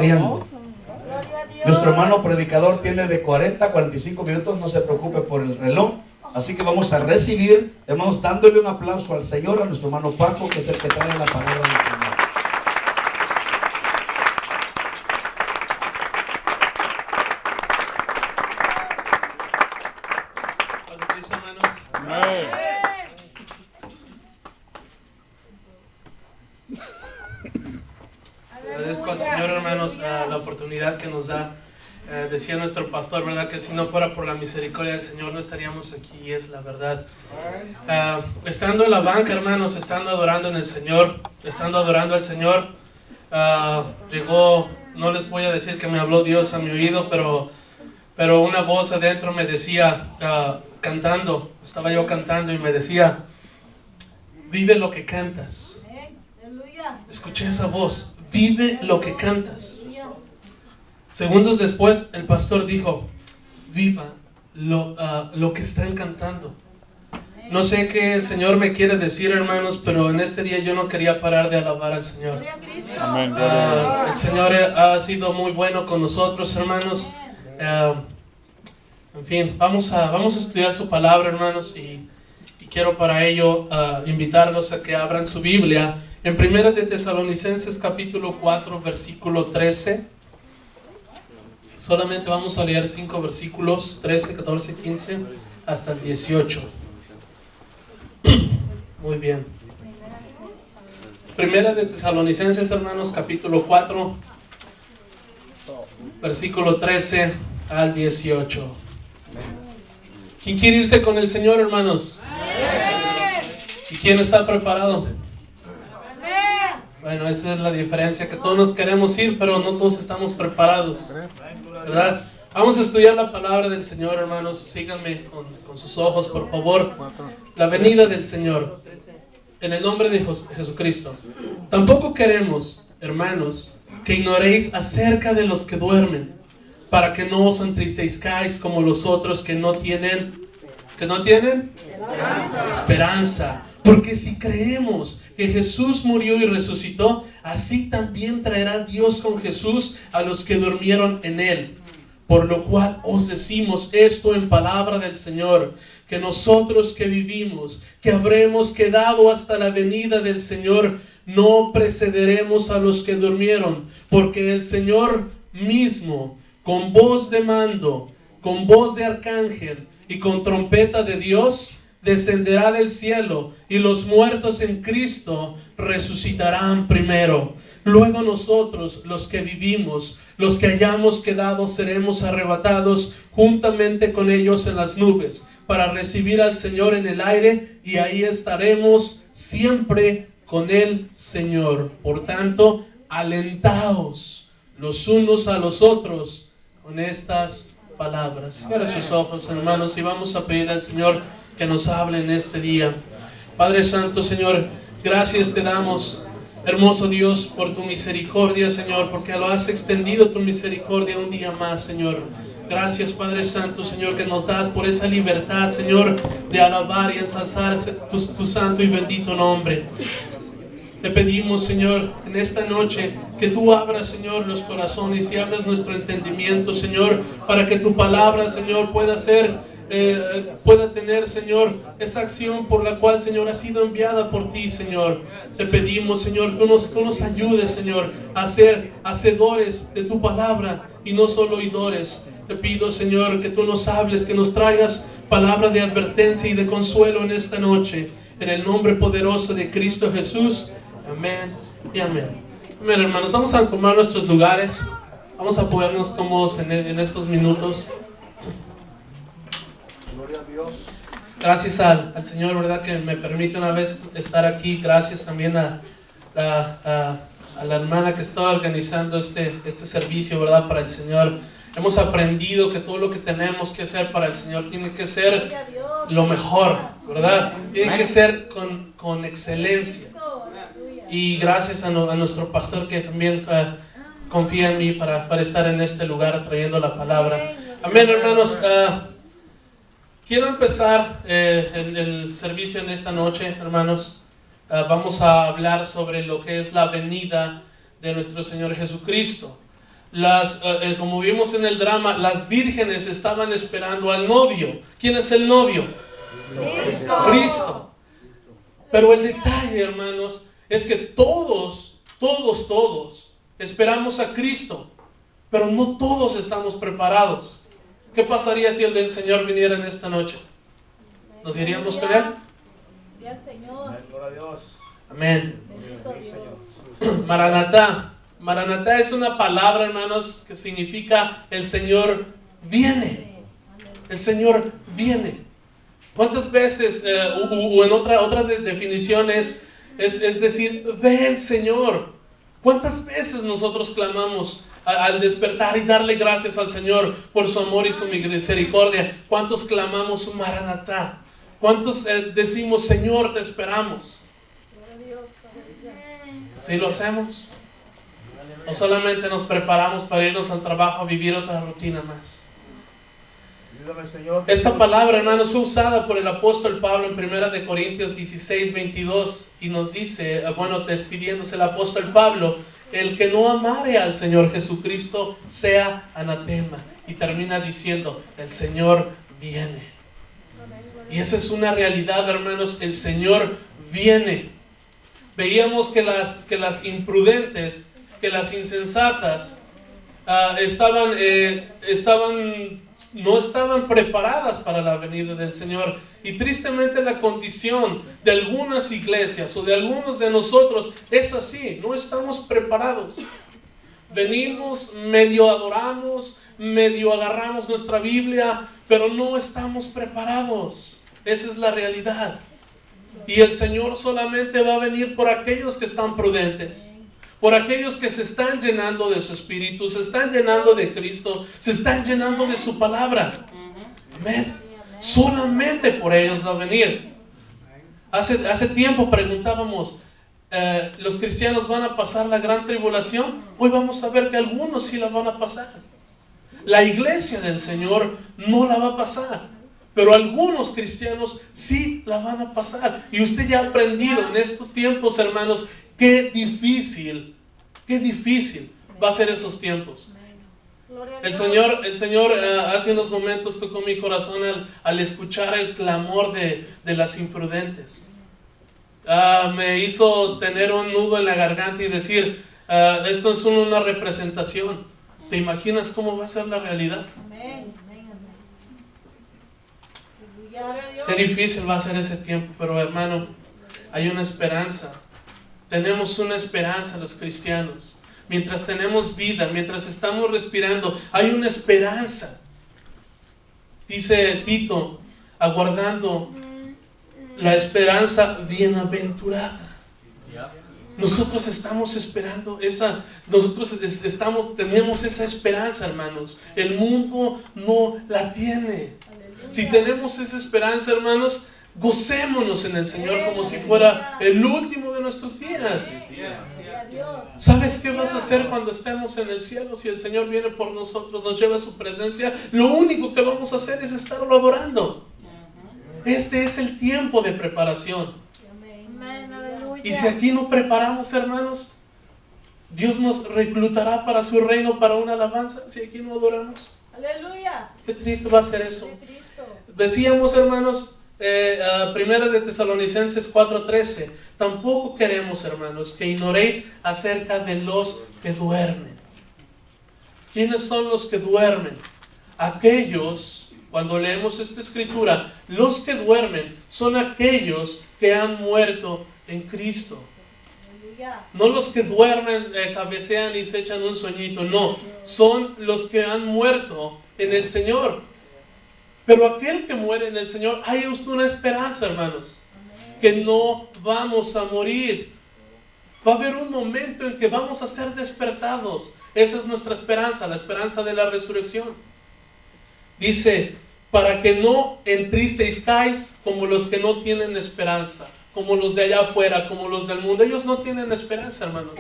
corriendo. Nuestro hermano predicador tiene de 40 a 45 minutos, no se preocupe por el reloj. Así que vamos a recibir, hermanos, dándole un aplauso al Señor, a nuestro hermano Paco, que es el que trae la palabra del Señor. Agradezco al Señor, hermanos, la oportunidad que nos da. Decía nuestro pastor, ¿verdad?, que si no fuera por la misericordia del Señor no estaríamos aquí, es la verdad. Estando en la banca, hermanos, estando adorando en el Señor, estando adorando al Señor, llegó, no les voy a decir que me habló Dios a mi oído, pero una voz adentro me decía, cantando, estaba yo cantando y me decía, vive lo que cantas. Escuché esa voz, vive lo que cantas. Segundos después, el pastor dijo, viva lo que están cantando. No sé qué el Señor me quiere decir, hermanos, pero en este día yo no quería parar de alabar al Señor. Amén. El Señor ha sido muy bueno con nosotros, hermanos. En fin, vamos a estudiar su palabra, hermanos, y quiero para ello invitarlos a que abran su Biblia en 1 de Tesalonicenses capítulo 4, versículo 13. Solamente vamos a leer 5 versículos, 13, 14, 15, hasta el 18. Muy bien. 1 de Tesalonicenses, hermanos, capítulo 4, versículo 13 al 18. ¿Quién quiere irse con el Señor, hermanos? ¿Y quién está preparado? Bueno, esa es la diferencia, que todos nos queremos ir, pero no todos estamos preparados, ¿verdad? Vamos a estudiar la palabra del Señor, hermanos. Síganme con sus ojos, por favor. La venida del Señor, en el nombre de Jesucristo. Tampoco queremos, hermanos, que ignoréis acerca de los que duermen, para que no os entristezcáis como los otros que no tienen esperanza. Porque si creemos que Jesús murió y resucitó, así también traerá Dios con Jesús a los que durmieron en Él. Por lo cual os decimos esto en palabra del Señor, que nosotros que vivimos, que habremos quedado hasta la venida del Señor, no precederemos a los que durmieron, porque el Señor mismo, con voz de mando, con voz de arcángel y con trompeta de Dios, descenderá del cielo, y los muertos en Cristo resucitarán primero. Luego nosotros, los que vivimos, los que hayamos quedado, seremos arrebatados juntamente con ellos en las nubes, para recibir al Señor en el aire, y ahí estaremos siempre con el Señor. Por tanto, alentaos los unos a los otros con estas palabras. Cierra sus ojos, hermanos, y vamos a pedir al Señor que nos hable en este día. Padre Santo, Señor, gracias te damos, hermoso Dios, por tu misericordia, Señor, porque lo has extendido tu misericordia un día más, Señor. Gracias, Padre Santo, Señor, que nos das por esa libertad, Señor, de alabar y ensalzar tu santo y bendito nombre. Te pedimos, Señor, en esta noche, que tú abras, Señor, los corazones y abras nuestro entendimiento, Señor, para que tu palabra, Señor, pueda tener, Señor, esa acción por la cual, Señor, ha sido enviada por ti, Señor. Te pedimos, Señor, que nos ayudes, Señor, a ser hacedores de tu palabra y no solo oidores. Te pido, Señor, que tú nos hables, que nos traigas palabra de advertencia y de consuelo en esta noche. En el nombre poderoso de Cristo Jesús. Amén y amén. Amén, hermanos. Vamos a tomar nuestros lugares. Vamos a ponernos cómodos en estos minutos. Gracias al Señor, ¿verdad?, que me permite una vez estar aquí. Gracias también a la hermana que está organizando este servicio, ¿verdad?, para el Señor. Hemos aprendido que todo lo que tenemos que hacer para el Señor tiene que ser lo mejor, ¿verdad? Tiene que ser con excelencia. Y gracias a nuestro pastor que también confía en mí para estar en este lugar trayendo la palabra. Amén, hermanos. Quiero empezar el servicio en esta noche, hermanos. Vamos a hablar sobre lo que es la venida de nuestro Señor Jesucristo. Como vimos en el drama, las vírgenes estaban esperando al novio. ¿Quién es el novio? Cristo. Pero el detalle, hermanos, es que todos esperamos a Cristo, pero no todos estamos preparados. ¿Qué pasaría si el del Señor viniera en esta noche? ¿Nos iríamos con Él? Amén. Maranatá. Maranatá es una palabra, hermanos, que significa el Señor viene. El Señor viene. ¿Cuántas veces, o en otra definición es decir, ven Señor? ¿Cuántas veces nosotros clamamos al despertar y darle gracias al Señor por su amor y su misericordia? ¿Cuántos clamamos Maranatá? ¿Cuántos decimos, Señor, te esperamos? ¿Sí lo hacemos? ¿O solamente nos preparamos para irnos al trabajo a vivir otra rutina más? Esta palabra, hermanos, fue usada por el apóstol Pablo en 1 Corintios 16, 22 y nos dice, despidiéndose el apóstol Pablo, el que no amare al Señor Jesucristo sea anatema. Y termina diciendo, el Señor viene. Y esa es una realidad, hermanos, el Señor viene. Veíamos que las imprudentes, que las insensatas, no estaban preparadas para la venida del Señor. Y tristemente la condición de algunas iglesias o de algunos de nosotros es así, no estamos preparados. Venimos, medio adoramos, medio agarramos nuestra Biblia, pero no estamos preparados. Esa es la realidad. Y el Señor solamente va a venir por aquellos que están prudentes, por aquellos que se están llenando de su Espíritu, se están llenando de Cristo, se están llenando de su palabra. Amén. Solamente por ellos va a venir. Hace tiempo preguntábamos, ¿los cristianos van a pasar la gran tribulación? Hoy vamos a ver que algunos sí la van a pasar. La iglesia del Señor no la va a pasar, pero algunos cristianos sí la van a pasar. Y usted ya ha aprendido en estos tiempos, hermanos, qué difícil va a ser esos tiempos. El Señor hace unos momentos tocó mi corazón al escuchar el clamor de las imprudentes. Me hizo tener un nudo en la garganta y decir, esto es una representación. ¿Te imaginas cómo va a ser la realidad? Qué difícil va a ser ese tiempo, pero hermano, hay una esperanza. Tenemos una esperanza los cristianos. Mientras tenemos vida, mientras estamos respirando, hay una esperanza. Dice Tito, aguardando la esperanza bienaventurada. Nosotros estamos esperando tenemos esa esperanza, hermanos. El mundo no la tiene. Si tenemos esa esperanza, hermanos, gocémonos en el Señor como si fuera el último de nuestros días. ¿Sabes qué vas a hacer cuando estemos en el cielo? Si el Señor viene por nosotros, nos lleva a su presencia, lo único que vamos a hacer es estarlo adorando. Este es el tiempo de preparación. Y si aquí no preparamos, hermanos, Dios nos reclutará para su reino, para una alabanza, si aquí no adoramos. Aleluya. Qué triste va a ser eso. Decíamos, hermanos, Primera de Tesalonicenses 4:13, tampoco queremos, hermanos, que ignoréis acerca de los que duermen. ¿Quiénes son los que duermen? Aquellos, cuando leemos esta escritura, los que duermen son aquellos que han muerto en Cristo. No los que duermen, cabecean y se echan un sueñito, no, son los que han muerto en el Señor. Pero aquel que muere en el Señor, hay una esperanza, hermanos, que no vamos a morir. Va a haber un momento en que vamos a ser despertados. Esa es nuestra esperanza, la esperanza de la resurrección. Dice, para que no entristezcáis como los que no tienen esperanza, como los de allá afuera, como los del mundo. Ellos no tienen esperanza, hermanos.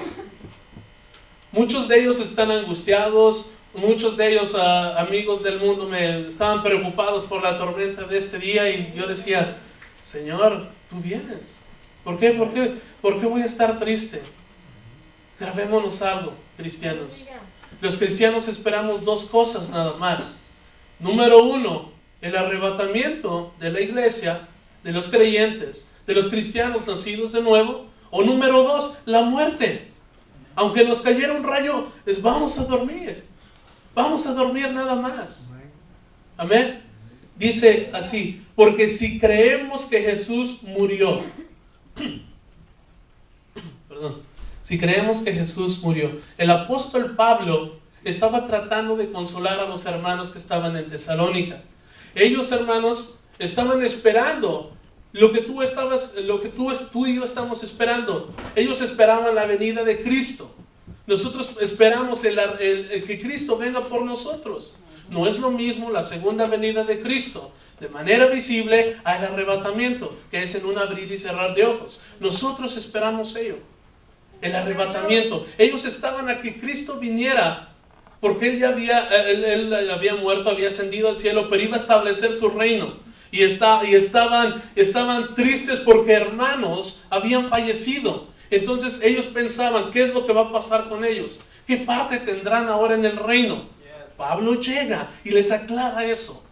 Muchos de ellos están angustiados. Muchos de ellos, amigos del mundo, me estaban preocupados por la tormenta de este día y yo decía, Señor, tú vienes. ¿Por qué? ¿Por qué voy a estar triste? Grabémonos algo, cristianos. los cristianos esperamos dos cosas nada más. Número uno, el arrebatamiento de la iglesia, de los creyentes, de los cristianos nacidos de nuevo. O número dos, la muerte. Aunque nos cayera un rayo, vamos a dormir. Vamos a dormir nada más. Amén. Dice así, porque si creemos que Jesús murió, perdón, si creemos que Jesús murió, el apóstol Pablo estaba tratando de consolar a los hermanos que estaban en Tesalónica. Ellos, hermanos, estaban esperando lo que tú y yo estamos esperando. Ellos esperaban la venida de Cristo. Nosotros esperamos que Cristo venga por nosotros. No es lo mismo la segunda venida de Cristo de manera visible al arrebatamiento, que es en un abrir y cerrar de ojos. Nosotros esperamos ello, el arrebatamiento. Ellos estaban a que Cristo viniera, porque Él había muerto, había ascendido al cielo, pero iba a establecer su reino. Y estaban tristes porque hermanos habían fallecido. Entonces ellos pensaban, ¿qué es lo que va a pasar con ellos? ¿Qué parte tendrán ahora en el reino? Pablo llega y les aclara eso,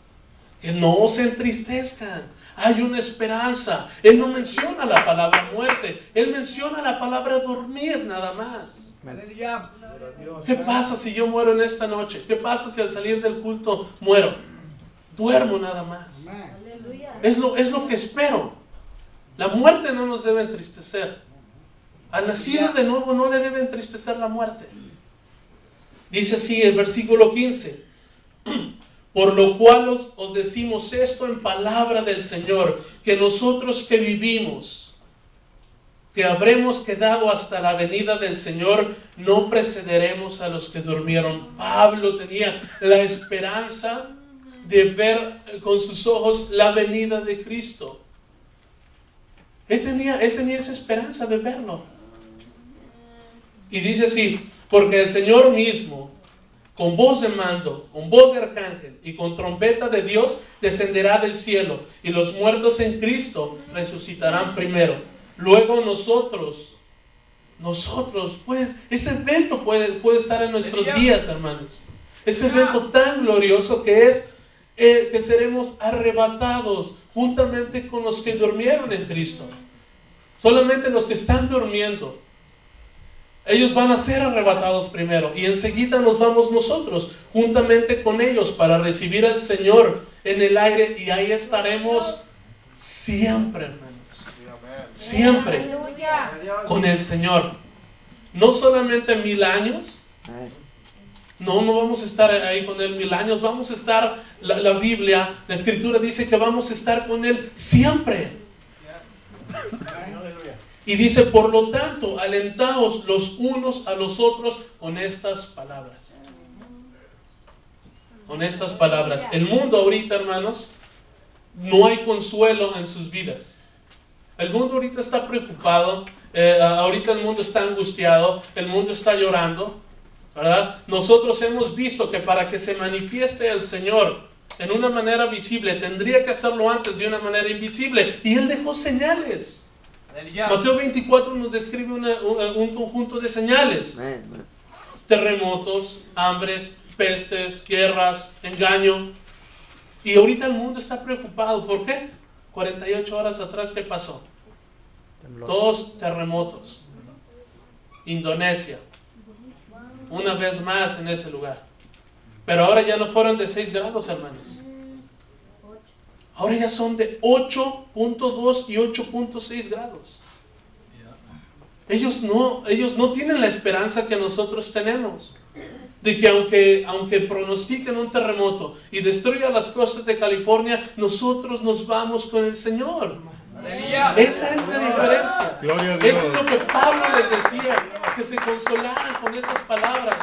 que no se entristezcan, hay una esperanza. Él no menciona la palabra muerte, él menciona la palabra dormir nada más. ¿Qué pasa si yo muero en esta noche? ¿Qué pasa si al salir del culto muero? Duermo nada más. Es lo que espero. La muerte no nos debe entristecer. Al nacido de nuevo no le debe entristecer la muerte. Dice así el versículo 15. Por lo cual os decimos esto en palabra del Señor, que nosotros que vivimos, que habremos quedado hasta la venida del Señor, no precederemos a los que durmieron. Pablo tenía la esperanza de ver con sus ojos la venida de Cristo. Él tenía esa esperanza de verlo. Y dice así, porque el Señor mismo, con voz de mando, con voz de arcángel y con trompeta de Dios, descenderá del cielo, y los muertos en Cristo resucitarán primero. Luego nosotros, pues, ese evento puede estar en nuestros días, hermanos. Ese evento tan glorioso que es que seremos arrebatados juntamente con los que durmieron en Cristo. Solamente los que están durmiendo, ellos van a ser arrebatados primero, y enseguida nos vamos nosotros juntamente con ellos para recibir al Señor en el aire, y ahí estaremos siempre, hermanos. Siempre con el Señor. No solamente 1000 años. No vamos a estar ahí con Él 1000 años. Vamos a estar, la Biblia, la Escritura dice que vamos a estar con Él siempre. Y dice, por lo tanto, alentaos los unos a los otros con estas palabras. Con estas palabras. El mundo ahorita, hermanos, no hay consuelo en sus vidas. El mundo ahorita está preocupado, ahorita el mundo está angustiado, el mundo está llorando, ¿verdad? Nosotros hemos visto que para que se manifieste el Señor en una manera visible, tendría que hacerlo antes de una manera invisible, y Él dejó señales. Mateo 24 nos describe un conjunto de señales: terremotos, hambres, pestes, guerras, engaño. Y ahorita el mundo está preocupado. ¿Por qué? 48 horas atrás, ¿qué pasó? 2 terremotos. Indonesia, una vez más en ese lugar. Pero ahora ya no fueron de 6 grados, hermanos. Ahora ya son de 8.2 y 8.6 grados. Ellos no tienen la esperanza que nosotros tenemos, de que aunque pronostiquen un terremoto y destruya las costas de California, nosotros nos vamos con el Señor. Aleluya. Esa es la diferencia. Eso es lo que Pablo les decía, que se consolaran con esas palabras,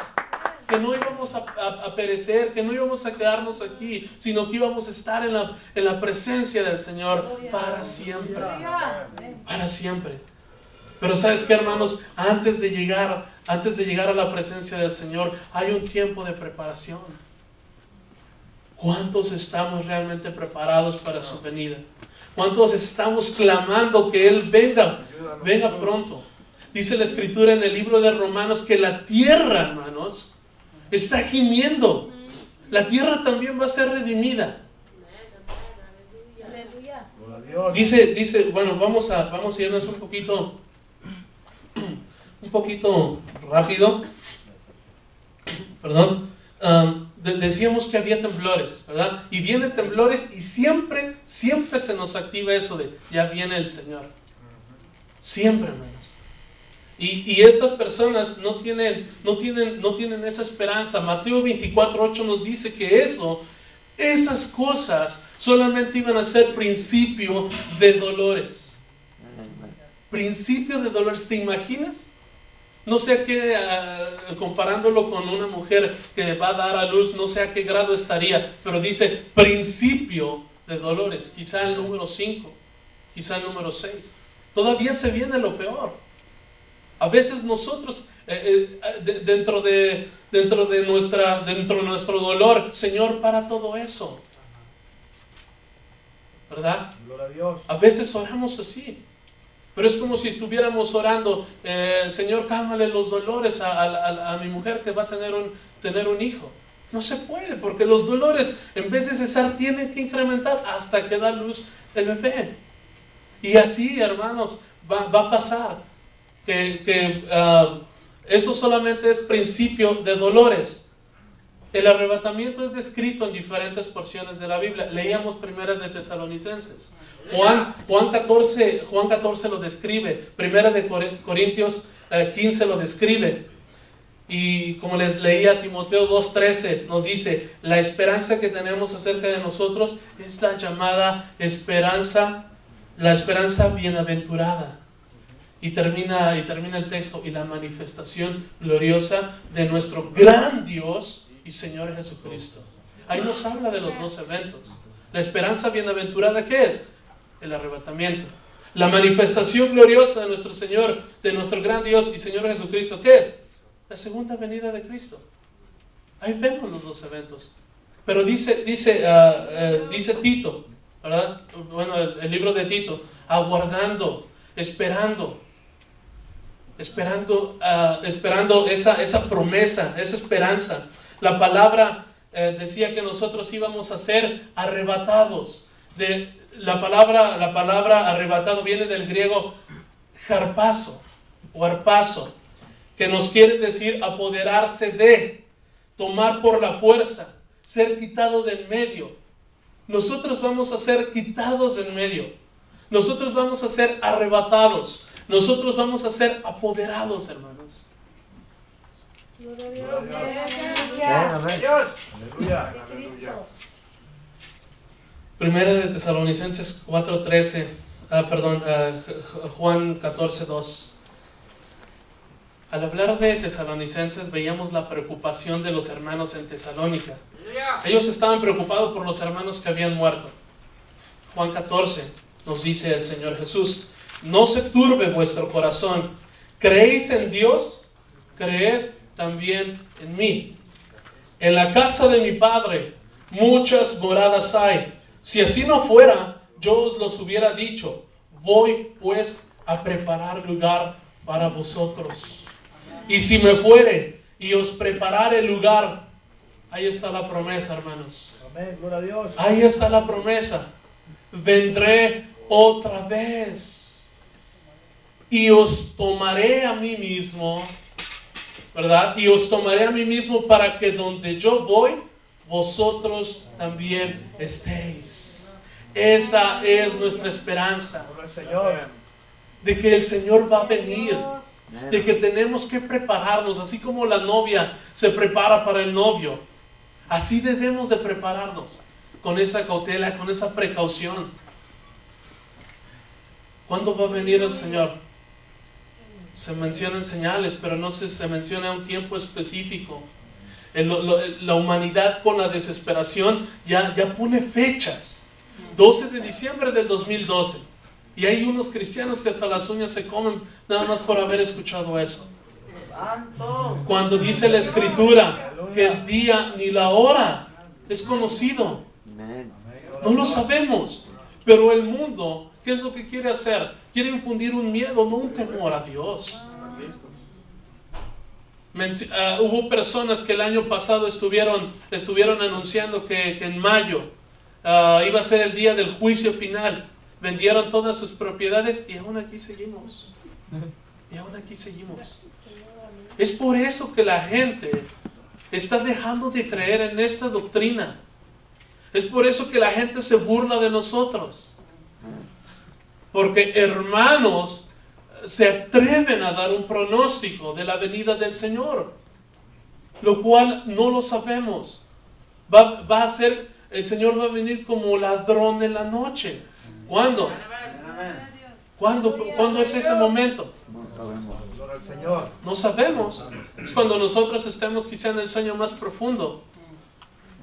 que no íbamos a perecer, que no íbamos a quedarnos aquí, sino que íbamos a estar en la presencia del Señor para siempre. Para siempre. Pero ¿sabes qué, hermanos? Antes de llegar a la presencia del Señor, hay un tiempo de preparación. ¿Cuántos estamos realmente preparados para su venida? ¿Cuántos estamos clamando que Él venga pronto? Dice la Escritura en el libro de Romanos que la tierra, hermanos, está gimiendo. La tierra también va a ser redimida. Dice, bueno, vamos a irnos un poquito rápido. Perdón. Decíamos que había temblores, ¿verdad? Y vienen temblores y siempre se nos activa eso de ya viene el Señor. Siempre, hermanos. Y estas personas no tienen esa esperanza. Mateo 24:8 nos dice que esas cosas solamente iban a ser principio de dolores. Principio de dolores, ¿te imaginas? No sé a qué, comparándolo con una mujer que va a dar a luz, no sé a qué grado estaría, pero dice principio de dolores, quizá el número 5, quizá el número 6. Todavía se viene lo peor. A veces nosotros, dentro de nuestro dolor, Señor, para todo eso. ¿Verdad? Gloria a Dios. A veces oramos así. Pero es como si estuviéramos orando, Señor, cálmale los dolores a mi mujer que va a tener un hijo. No se puede, porque los dolores, en vez de cesar, tienen que incrementar hasta que da luz el bebé. Y así, hermanos, va a pasar. Que eso solamente es principio de dolores. El arrebatamiento es descrito en diferentes porciones de la Biblia. Leíamos Primera de Tesalonicenses. Juan 14 lo describe. Primera de Corintios 15 lo describe. Y como les leía, Timoteo 2:13 nos dice, la esperanza que tenemos acerca de nosotros es la llamada esperanza, la esperanza bienaventurada. Y termina el texto, y la manifestación gloriosa de nuestro gran Dios y Señor Jesucristo. Ahí nos habla de los dos eventos. La esperanza bienaventurada, ¿qué es? El arrebatamiento. La manifestación gloriosa de nuestro Señor, de nuestro gran Dios y Señor Jesucristo, ¿qué es? La segunda venida de Cristo. Ahí vemos los dos eventos. Pero dice Tito, ¿verdad? Bueno, el libro de Tito, aguardando, esperando esa promesa, esa esperanza. La palabra decía que nosotros íbamos a ser arrebatados. La palabra arrebatado viene del griego harpazo o arpazo, que nos quiere decir apoderarse de, tomar por la fuerza, ser quitado del medio. Nosotros vamos a ser quitados del medio. Nosotros vamos a ser arrebatados. Nosotros vamos a ser apoderados, hermanos. Primera de Tesalonicenses 4:13, Juan 14:2. Al hablar de Tesalonicenses veíamos la preocupación de los hermanos en Tesalónica. Ellos estaban preocupados por los hermanos que habían muerto. Juan 14 nos dice el Señor Jesús, no se turbe vuestro corazón, creéis en Dios, creed también en mí. En la casa de mi Padre muchas moradas hay. Si así no fuera, yo os los hubiera dicho. Voy pues a preparar lugar para vosotros. Y si me fuere y os preparare lugar, ahí está la promesa, hermanos. Amén, gloria a Dios. Ahí está la promesa. Vendré otra vez y os tomaré a mí mismo, ¿verdad? Y os tomaré a mí mismo para que donde yo voy, vosotros también estéis. Esa es nuestra esperanza, de que el Señor va a venir, de que tenemos que prepararnos, así como la novia se prepara para el novio. Así debemos de prepararnos, con esa cautela, con esa precaución. ¿Cuándo va a venir el Señor? Se mencionan señales, pero no se menciona un tiempo específico. La humanidad con la desesperación ya pone fechas. 12 de diciembre del 2012. Y hay unos cristianos que hasta las uñas se comen nada más por haber escuchado eso. Cuando dice la Escritura que el día ni la hora es conocido. No lo sabemos. Pero el mundo, ¿qué es lo que quiere hacer? Quiere infundir un miedo, no un temor a Dios. Hubo personas que el año pasado estuvieron anunciando que en mayo iba a ser el día del juicio final. Vendieron todas sus propiedades y aún aquí seguimos. Y aún aquí seguimos. Es por eso que la gente está dejando de creer en esta doctrina. Es por eso que la gente se burla de nosotros. Porque hermanos se atreven a dar un pronóstico de la venida del Señor, lo cual no lo sabemos. Va a ser, el Señor va a venir como ladrón en la noche. ¿Cuándo? ¿Cuándo es ese momento? No sabemos. Es cuando nosotros estemos quizá en el sueño más profundo.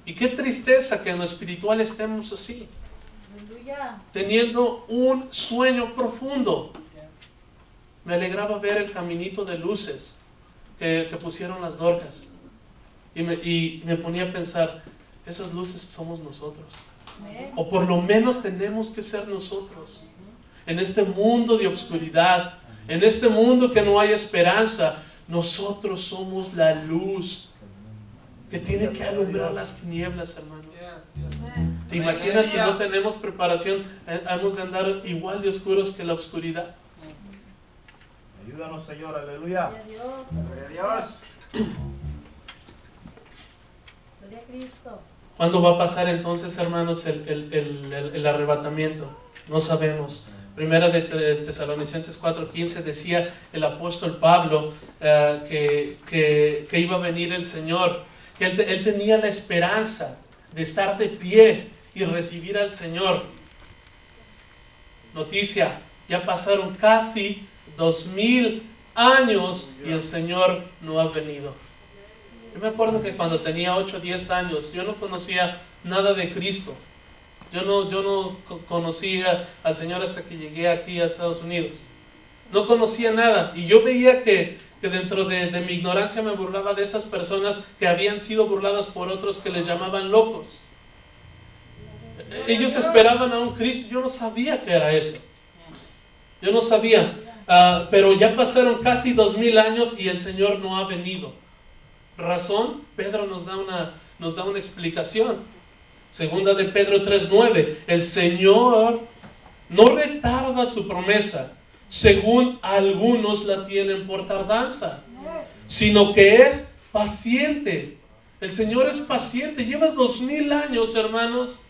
Y qué tristeza que en lo espiritual estemos así, teniendo un sueño profundo. Me alegraba ver el caminito de luces que pusieron las Dorcas. Y me ponía a pensar, esas luces somos nosotros. O por lo menos tenemos que ser nosotros. En este mundo de oscuridad, en este mundo que no hay esperanza, nosotros somos la luz que tiene que alumbrar las tinieblas, hermanos. ¿Te imaginas si no tenemos preparación? Hemos de andar igual de oscuros que la oscuridad. Ayúdanos, Señor, aleluya. Gloria a Dios. Gloria a Cristo. ¿Cuándo va a pasar entonces, hermanos, el arrebatamiento? No sabemos. Primera de Tesalonicenses 4:15 decía el apóstol Pablo que iba a venir el Señor, que él tenía la esperanza de estar de pie y recibir al Señor. Noticia, ya pasaron casi 2000 años y el Señor no ha venido. Yo me acuerdo que cuando tenía 8 o 10 años, yo no conocía nada de Cristo. Yo no conocía al Señor hasta que llegué aquí a Estados Unidos. No conocía nada. Y yo veía que dentro de mi ignorancia me burlaba de esas personas que habían sido burladas por otros que les llamaban locos. Ellos esperaban a un Cristo. Yo no sabía que era eso. Yo no sabía. Pero ya pasaron casi 2000 años y el Señor no ha venido. ¿Razón? Pedro nos da una explicación. Segunda de Pedro 3:9. El Señor no retarda su promesa, según algunos la tienen por tardanza, sino que es paciente. El Señor es paciente. Lleva 2000 años, hermanos.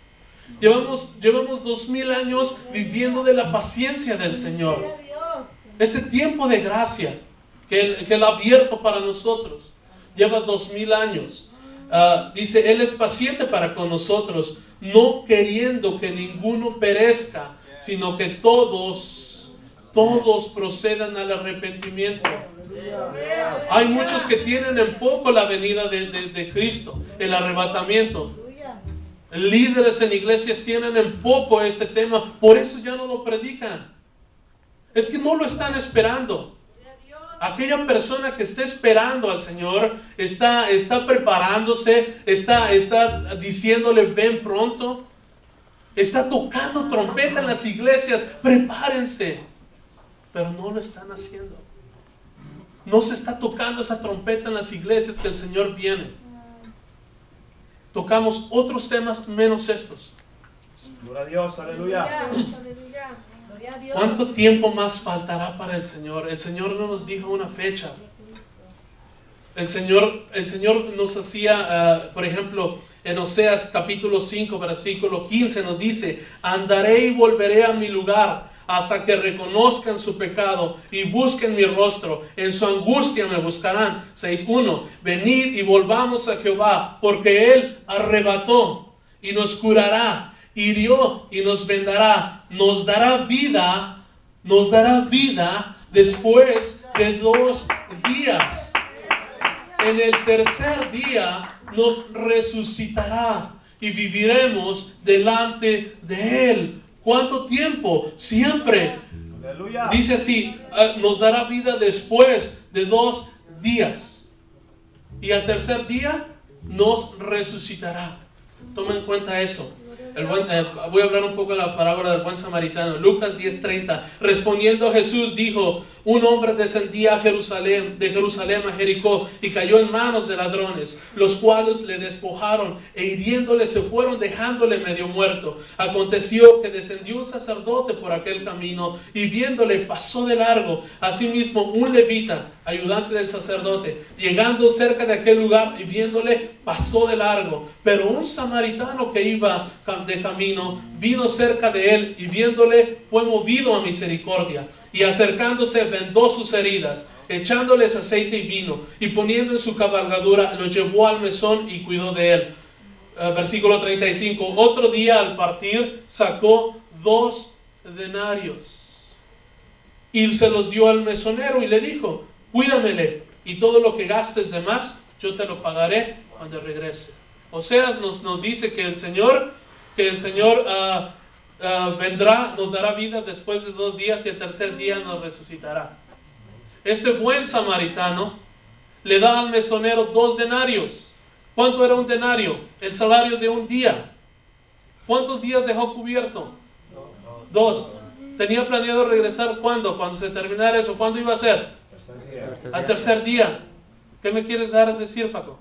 Llevamos 2000 años viviendo de la paciencia del Señor. Este tiempo de gracia que Él ha abierto para nosotros lleva 2000 años. Dice, Él es paciente para con nosotros, no queriendo que ninguno perezca, sino que todos procedan al arrepentimiento. Hay muchos que tienen en poco la venida de Cristo, el arrebatamiento. Líderes en iglesias tienen en poco este tema, por eso ya no lo predican. Es que no lo están esperando. Aquella persona que está esperando al Señor, está preparándose, está diciéndole ven pronto, está tocando trompeta en las iglesias, prepárense, pero no lo están haciendo. No se está tocando esa trompeta en las iglesias que el Señor viene. Tocamos otros temas menos estos. Gloria a Dios, aleluya. ¿Cuánto tiempo más faltará para el Señor? El Señor no nos dijo una fecha. El Señor nos hacía, por ejemplo, en Oseas capítulo 5, versículo 15 nos dice, andaré y volveré a mi lugar hasta que reconozcan su pecado y busquen mi rostro. En su angustia me buscarán. 6:1. Venid y volvamos a Jehová, porque Él arrebató y nos curará, hirió y nos vendará, nos dará vida después de 2 días. En el tercer día nos resucitará y viviremos delante de Él. ¿Cuánto tiempo? Siempre. Aleluya. Dice así, nos dará vida después de 2 días. Y al tercer día nos resucitará. Toma en cuenta eso. Voy a hablar un poco de la parábola del buen samaritano. Lucas 10:30. Respondiendo Jesús dijo, un hombre descendía a Jerusalén, de Jerusalén a Jericó, y cayó en manos de ladrones, los cuales le despojaron, e hiriéndole se fueron, dejándole medio muerto. Aconteció que descendió un sacerdote por aquel camino, y viéndole pasó de largo. Asimismo un levita, ayudante del sacerdote, llegando cerca de aquel lugar y viéndole pasó de largo. Pero un samaritano que iba de camino vino cerca de él, y viéndole fue movido a misericordia, y acercándose vendó sus heridas, echándoles aceite y vino, y poniendo en su cabalgadura lo llevó al mesón y cuidó de él. Versículo 35. Otro día al partir sacó 2 denarios y se los dio al mesonero y le dijo: cuídamele, y todo lo que gastes de más yo te lo pagaré cuando regrese. Oseas nos dice que el Señor vendrá, nos dará vida después de 2 días, y el tercer día nos resucitará. Este buen samaritano le da al mesonero 2 denarios. ¿Cuánto era un denario? El salario de un día. ¿Cuántos días dejó cubierto? 2. ¿Tenía planeado regresar cuándo? Cuando se terminara eso. ¿Cuándo iba a ser? Al tercer día. ¿Qué me quieres dar a decir, Paco?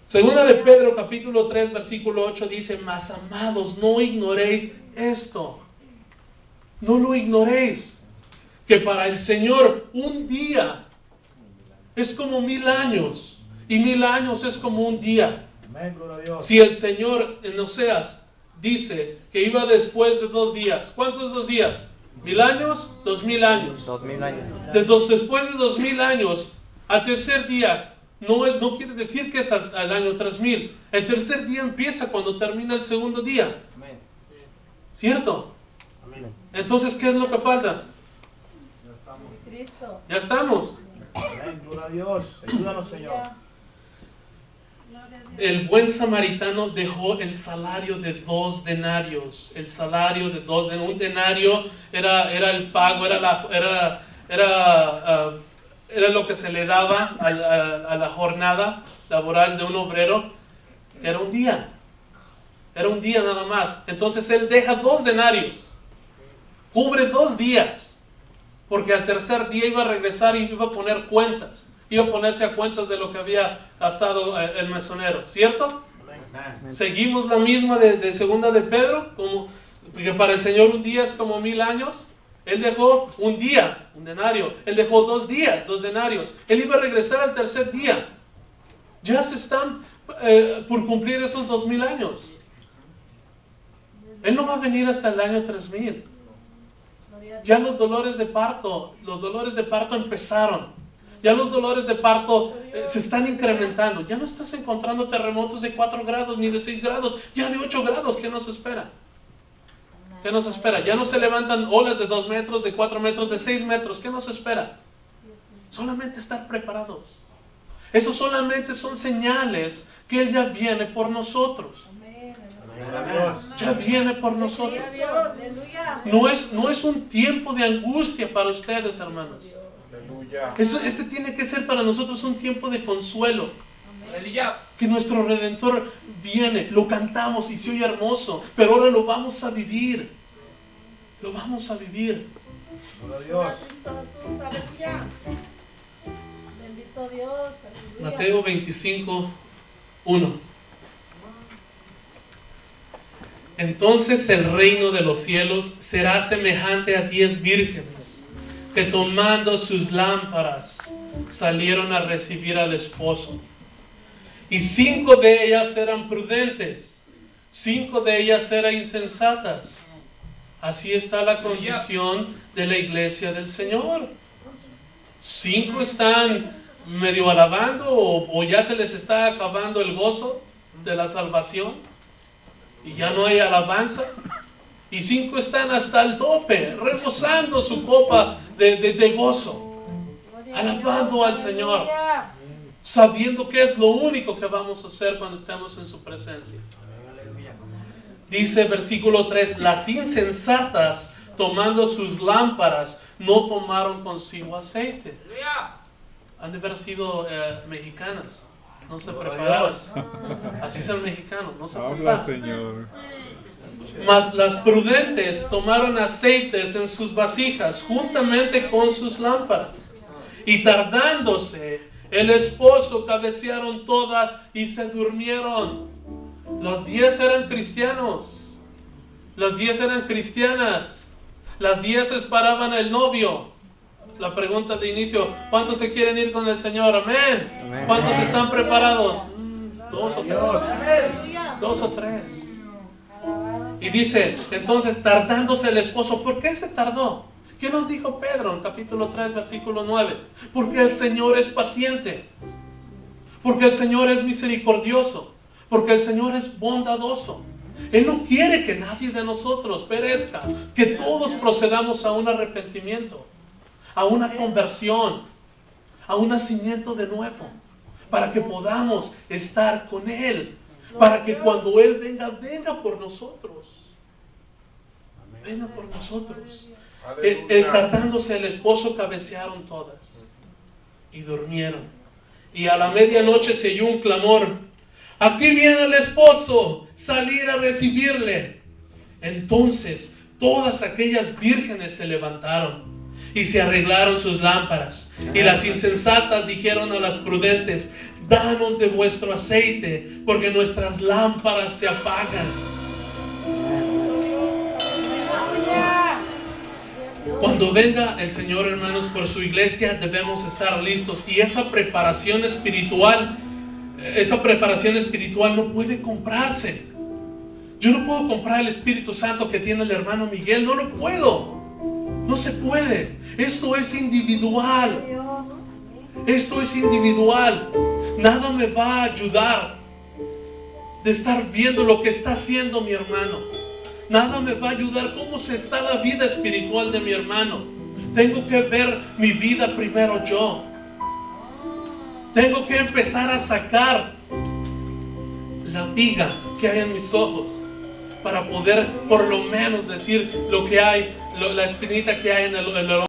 Segunda de Pedro, capítulo 3, versículo 8 dice: mas amados, no ignoréis esto. No lo ignoréis, que para el Señor un día es como 1000 años, y 1000 años es como un día. Si el Señor en Oseas dice que iba después de 2 días, ¿cuántos 2 días? 1000 años, 2000 años. 2000 años. Después de 2000 años, al tercer día, no quiere decir que es al año 3000. El tercer día empieza cuando termina el segundo día. ¿Cierto? Entonces, ¿qué es lo que falta? Cristo. Ya estamos. Amén, gloria a Dios. Ayúdanos, Señor. El buen samaritano dejó el salario de 2 denarios. El salario de 2 denarios. Un denario era el pago, era lo que se le daba a la jornada laboral de un obrero. Era un día. Era un día nada más. Entonces él deja 2 denarios. Cubre 2 días. Porque al tercer día iba a regresar y iba a poner cuentas. Iba a ponerse a cuentas de lo que había gastado el mesonero. ¿Cierto? Seguimos la misma de segunda de Pedro. Que para el Señor un día es como 1000 años. Él dejó un día, un denario. Él dejó 2 días, 2 denarios. Él iba a regresar al tercer día. Ya se están por cumplir esos 2000 años. Él no va a venir hasta el año 3000. Ya los dolores de parto empezaron. Ya los dolores de parto se están incrementando. Ya no estás encontrando terremotos de 4 grados ni de 6 grados, ya de 8 grados. ¿Qué nos espera? ¿Qué nos espera? Ya no se levantan olas de 2 metros, de 4 metros, de 6 metros. ¿Qué nos espera? Solamente estar preparados. Eso solamente son señales que Él ya viene por nosotros. Ya viene por nosotros. No es un tiempo de angustia para ustedes, hermanos. Este tiene que ser para nosotros un tiempo de consuelo. Que nuestro Redentor viene, lo cantamos y se oye hermoso, pero ahora lo vamos a vivir. Lo vamos a vivir. Bendito Dios. Mateo 25, 1. Entonces el reino de los cielos será semejante a 10 vírgenes que tomando sus lámparas salieron a recibir al esposo. Y 5 de ellas eran prudentes, 5 de ellas eran insensatas. Así está la condición de la iglesia del Señor. 5 están medio alabando o ya se les está acabando el gozo de la salvación. Y ya no hay alabanza. Y 5 están hasta el tope, rebosando su copa de gozo, alabando al Señor, sabiendo que es lo único que vamos a hacer cuando estemos en su presencia. Dice versículo 3: las insensatas, tomando sus lámparas, no tomaron consigo aceite. Han de haber sido mexicanas. No se prepararon. Así es el mexicano, no se prepara. Señor. Mas las prudentes tomaron aceites en sus vasijas juntamente con sus lámparas. Y tardándose el esposo, cabecearon todas y se durmieron. Los 10 eran cristianos. Las 10 eran cristianas. Las 10 esperaban el novio. La pregunta de inicio: ¿cuántos se quieren ir con el Señor? Amén. Amén. ¿Cuántos están preparados? 2 o 3. Aleluya. 2 o 3. Y dice, entonces, tardándose el esposo. ¿Por qué se tardó? ¿Qué nos dijo Pedro en capítulo 3, versículo 9? Porque el Señor es paciente. Porque el Señor es misericordioso. Porque el Señor es bondadoso. Él no quiere que nadie de nosotros perezca. Que todos procedamos a un arrepentimiento, a una conversión, a un nacimiento de nuevo, para que podamos estar con Él, para que cuando Él venga, venga por nosotros. Venga por nosotros. Tardándose el esposo, cabecearon todas y durmieron. Y a la medianoche se oyó un clamor: aquí viene el esposo, salir a recibirle. Entonces todas aquellas vírgenes se levantaron y se arreglaron sus lámparas. Y las insensatas dijeron a las prudentes: danos de vuestro aceite, porque nuestras lámparas se apagan. Cuando venga el Señor, hermanos, por su iglesia, debemos estar listos. Y esa preparación espiritual no puede comprarse. Yo no puedo comprar el Espíritu Santo que tiene el hermano Miguel. No lo puedo. No se puede. Esto es individual. Esto es individual. Nada me va a ayudar de estar viendo lo que está haciendo mi hermano. Nada me va a ayudar cómo se está la vida espiritual de mi hermano. Tengo que ver mi vida primero yo. Tengo que empezar a sacar la viga que hay en mis ojos para poder por lo menos decir lo que hay, la espinita que hay en el